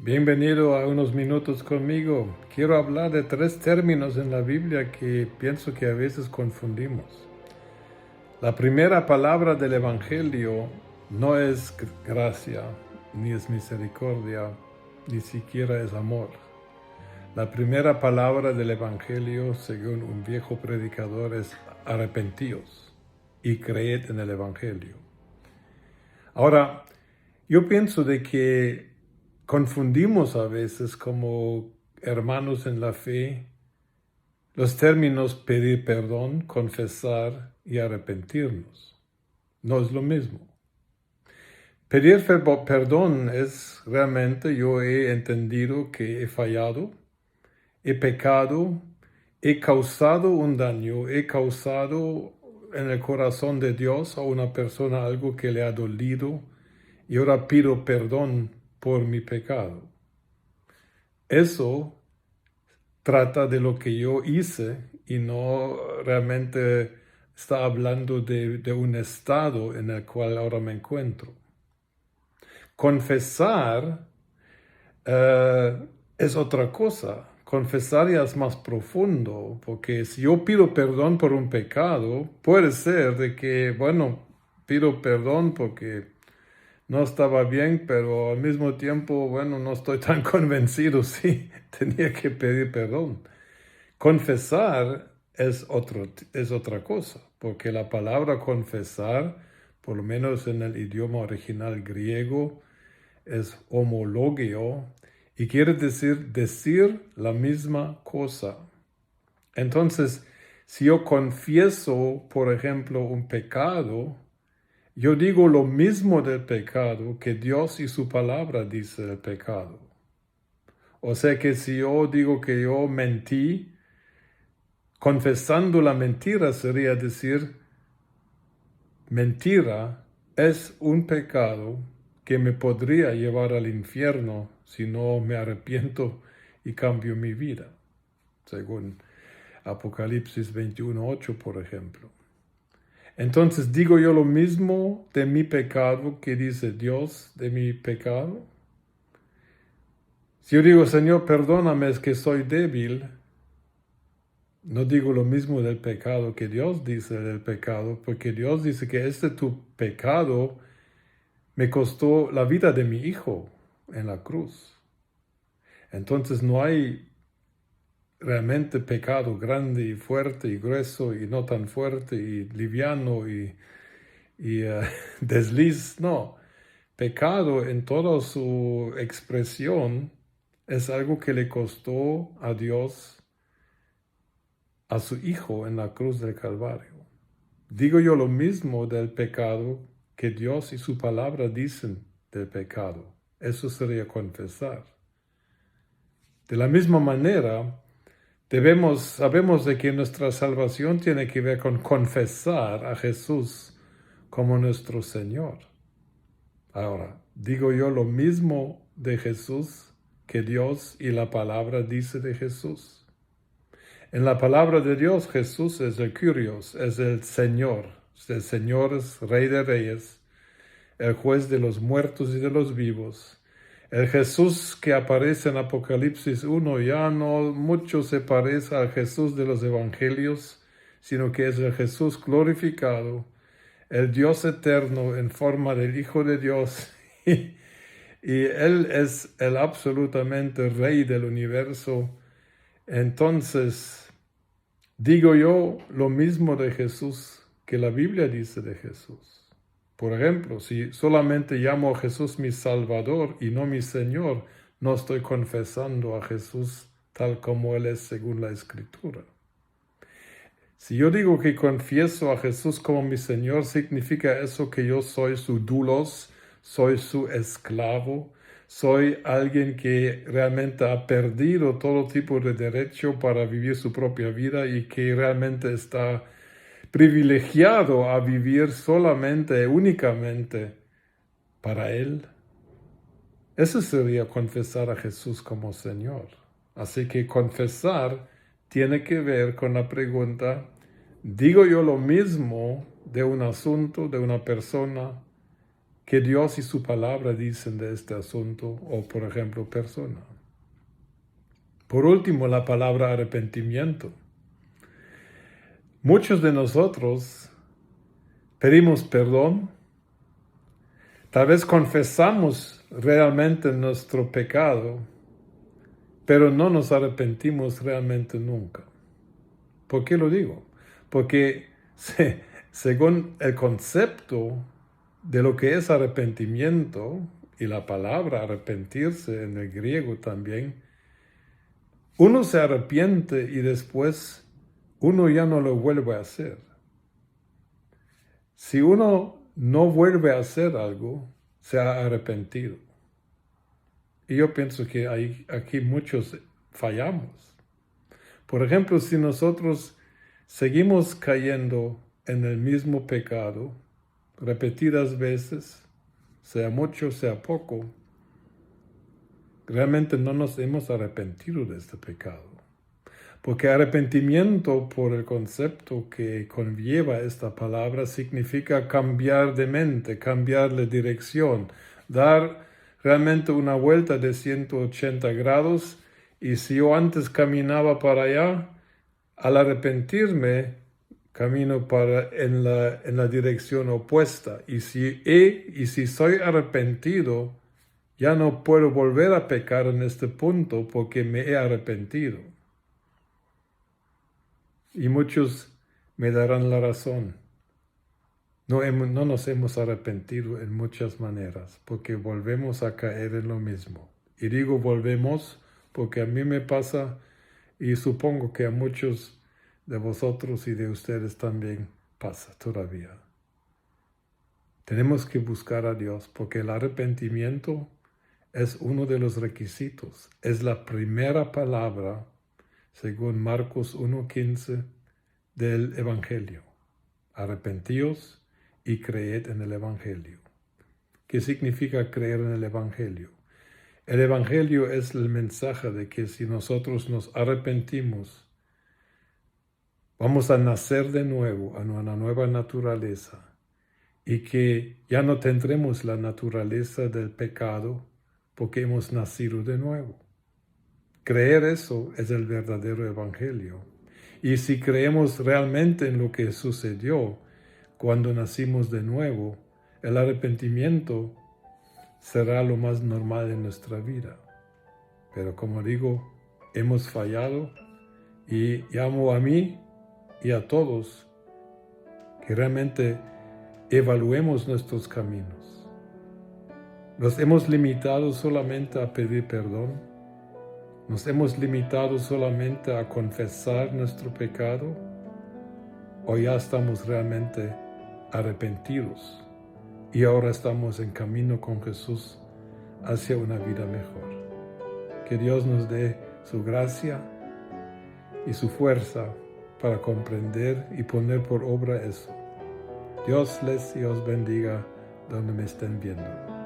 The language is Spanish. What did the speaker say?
Bienvenido a unos minutos conmigo. Quiero hablar de 3 términos en la Biblia que pienso que a veces confundimos. La primera palabra del Evangelio no es gracia, ni es misericordia, ni siquiera es amor. La primera palabra del Evangelio, según un viejo predicador, es arrepentíos y creed en el Evangelio. Ahora, yo pienso de que confundimos a veces como hermanos en la fe los términos pedir perdón, confesar y arrepentirnos. No es lo mismo. Pedir perdón es realmente, yo he entendido que he fallado, he pecado, he causado un daño, he causado en el corazón de Dios a una persona algo que le ha dolido y ahora pido perdón por mi pecado. Eso trata de lo que yo hice y no realmente está hablando de un estado en el cual ahora me encuentro. Confesar es otra cosa. Confesar ya es más profundo, porque si yo pido perdón por un pecado, puede ser de que, bueno, pido perdón porque no estaba bien, pero al mismo tiempo, bueno, no estoy tan convencido si tenía que pedir perdón. Confesar es otra cosa, porque la palabra confesar, por lo menos en el idioma original griego, es homologio y quiere decir la misma cosa. Entonces, si yo confieso, por ejemplo, un pecado, yo digo lo mismo del pecado que Dios y su palabra dice del pecado. O sea que si yo digo que yo mentí, confesando la mentira sería decir, mentira es un pecado que me podría llevar al infierno si no me arrepiento y cambio mi vida, según Apocalipsis 21:8, por ejemplo. Entonces, ¿digo yo lo mismo de mi pecado que dice Dios de mi pecado? Si yo digo, Señor, perdóname, es que soy débil, no digo lo mismo del pecado que Dios dice del pecado, porque Dios dice que tu pecado me costó la vida de mi hijo en la cruz. Entonces no hay realmente pecado grande y fuerte y grueso y no tan fuerte y liviano y desliz, no. Pecado en toda su expresión es algo que le costó a Dios, a su Hijo en la cruz del Calvario. Digo yo lo mismo del pecado que Dios y su palabra dicen del pecado. Eso sería confesar. De la misma manera, sabemos de que nuestra salvación tiene que ver con confesar a Jesús como nuestro Señor. Ahora, digo yo lo mismo de Jesús que Dios y la palabra dice de Jesús. En la palabra de Dios, Jesús es el Kyrios, es el Señor. El Señor es Rey de Reyes, el juez de los muertos y de los vivos. El Jesús que aparece en Apocalipsis 1 ya no mucho se parece al Jesús de los Evangelios, sino que es el Jesús glorificado, el Dios eterno en forma del Hijo de Dios. Y Él es el absolutamente Rey del universo. Entonces, digo yo lo mismo de Jesús que la Biblia dice de Jesús. Por ejemplo, si solamente llamo a Jesús mi Salvador y no mi Señor, no estoy confesando a Jesús tal como Él es según la Escritura. Si yo digo que confieso a Jesús como mi Señor, significa eso que yo soy su doulos, soy su esclavo, soy alguien que realmente ha perdido todo tipo de derecho para vivir su propia vida y que realmente está privilegiado a vivir solamente, únicamente para Él. Eso sería confesar a Jesús como Señor. Así que confesar tiene que ver con la pregunta, ¿digo yo lo mismo de un asunto, de una persona, que Dios y su palabra dicen de este asunto o, por ejemplo, persona. Por último, la palabra arrepentimiento. Muchos de nosotros pedimos perdón, tal vez confesamos realmente nuestro pecado, pero no nos arrepentimos realmente nunca. ¿Por qué lo digo? Porque según el concepto de lo que es arrepentimiento y la palabra arrepentirse en el griego también, uno se arrepiente y después uno ya no lo vuelve a hacer. Si uno no vuelve a hacer algo, se ha arrepentido. Y yo pienso que aquí muchos fallamos. Por ejemplo, si nosotros seguimos cayendo en el mismo pecado repetidas veces, sea mucho, sea poco, realmente no nos hemos arrepentido de este pecado. Porque arrepentimiento, por el concepto que conlleva esta palabra, significa cambiar de mente, cambiar de dirección, dar realmente una vuelta de 180 grados, y si yo antes caminaba para allá, al arrepentirme, camino en la dirección opuesta. Y si soy arrepentido, ya no puedo volver a pecar en este punto porque me he arrepentido. Y muchos me darán la razón. No nos hemos arrepentido en muchas maneras porque volvemos a caer en lo mismo. Y digo volvemos porque a mí me pasa y supongo que a muchos de vosotros y de ustedes también pasa todavía. Tenemos que buscar a Dios porque el arrepentimiento es uno de los requisitos. Es la primera palabra, según Marcos 1:15, del Evangelio. Arrepentíos y creed en el Evangelio. ¿Qué significa creer en el Evangelio? El Evangelio es el mensaje de que si nosotros nos arrepentimos, vamos a nacer de nuevo a una nueva naturaleza y que ya no tendremos la naturaleza del pecado porque hemos nacido de nuevo. Creer eso es el verdadero Evangelio. Y si creemos realmente en lo que sucedió cuando nacimos de nuevo, el arrepentimiento será lo más normal en nuestra vida. Pero como digo, hemos fallado y llamo a mí y a todos que realmente evaluemos nuestros caminos. ¿Nos hemos limitado solamente a pedir perdón? ¿Nos hemos limitado solamente a confesar nuestro pecado? ¿O ya estamos realmente arrepentidos y ahora estamos en camino con Jesús hacia una vida mejor? Que Dios nos dé su gracia y su fuerza para comprender y poner por obra eso. Dios les y os bendiga donde me estén viendo.